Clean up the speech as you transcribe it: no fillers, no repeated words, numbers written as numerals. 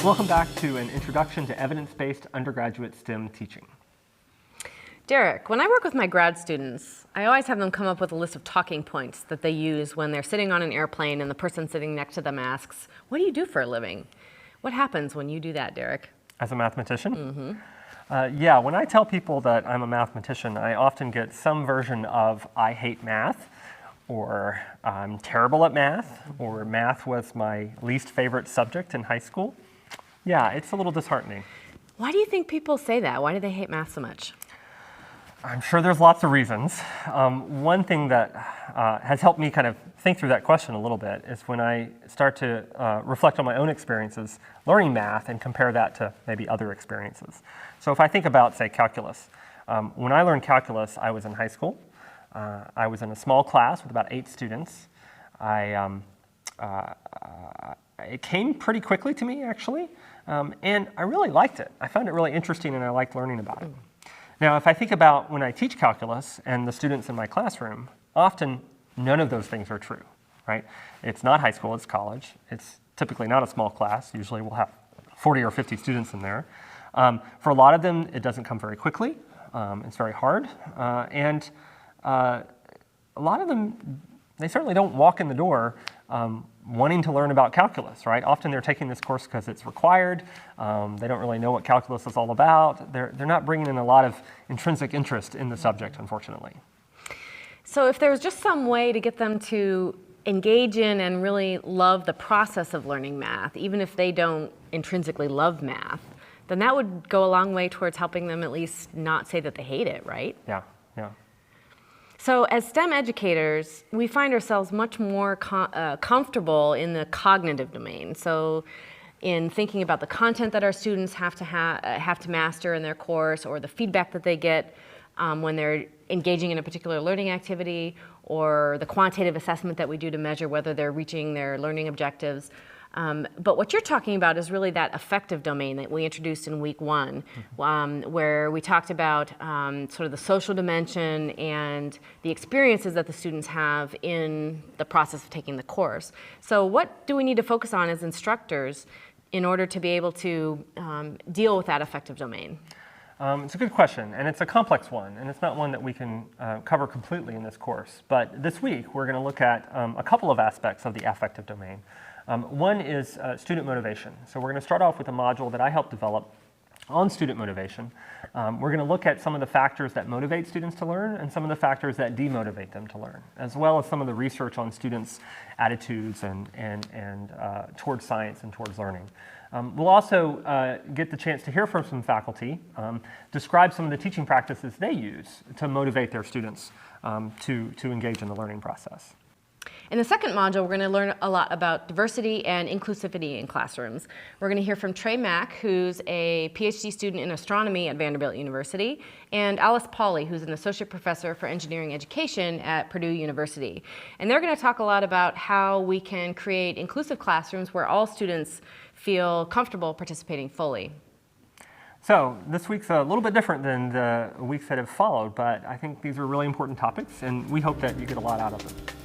Welcome back to an introduction to evidence-based undergraduate STEM teaching. Derek, when I work with my grad students, I always have them come up with a list of talking points that they use when they're sitting on an airplane and the person sitting next to them asks, "What do you do for a living?" What happens when you do that, Derek? As a mathematician? Yeah, when I tell people that I'm a mathematician, I often get some version of "I hate math," or "I'm terrible at math," or "math was my least favorite subject in high school." Yeah, it's a little disheartening. Why do you think people say that? Why do they hate math so much? I'm sure there's lots of reasons. One thing that has helped me kind of think through that question a little bit is when I start to reflect on my own experiences learning math and compare that to maybe other experiences. So if I think about, say, calculus, when I learned calculus, I was in high school. I was in a small class with about 8 students. It came pretty quickly to me, actually, and I really liked it. I found it really interesting, and I liked learning about it. Now, if I think about when I teach calculus and the students in my classroom, often none of those things are true, right? It's not high school, it's college. It's typically not a small class. Usually we'll have 40 or 50 students in there. For a lot of them, it doesn't come very quickly. It's very hard. And a lot of them, they certainly don't walk in the door wanting to learn about calculus, right? Often they're taking this course because it's required. They don't really know what calculus is all about. They're not bringing in a lot of intrinsic interest in the subject, unfortunately. So if there was just some way to get them to engage in and really love the process of learning math, even if they don't intrinsically love math, then that would go a long way towards helping them at least not say that they hate it, right? Yeah, yeah. So as STEM educators, we find ourselves much more comfortable in the cognitive domain. So in thinking about the content that our students have to master in their course, or the feedback that they get when they're engaging in a particular learning activity, or the quantitative assessment that we do to measure whether they're reaching their learning objectives. But what you're talking about is really that affective domain that we introduced in week 1, where we talked about sort of the social dimension and the experiences that the students have in the process of taking the course. So what do we need to focus on as instructors in order to be able to deal with that affective domain? It's a good question, and it's a complex one, and it's not one that we can cover completely in this course. But this week, we're going to look at a couple of aspects of the affective domain. One is student motivation. So we're going to start off with a module that I helped develop on student motivation. We're going to look at some of the factors that motivate students to learn and some of the factors that demotivate them to learn, as well as some of the research on students' attitudes and towards science and towards learning. We'll also get the chance to hear from some faculty, describe some of the teaching practices they use to motivate their students to engage in the learning process. In the second module, we're going to learn a lot about diversity and inclusivity in classrooms. We're going to hear from Trey Mack, who's a PhD student in astronomy at Vanderbilt University, and Alice Pauley, who's an associate professor for engineering education at Purdue University. And they're going to talk a lot about how we can create inclusive classrooms where all students feel comfortable participating fully. So this week's a little bit different than the weeks that have followed, but I think these are really important topics, and we hope that you get a lot out of them.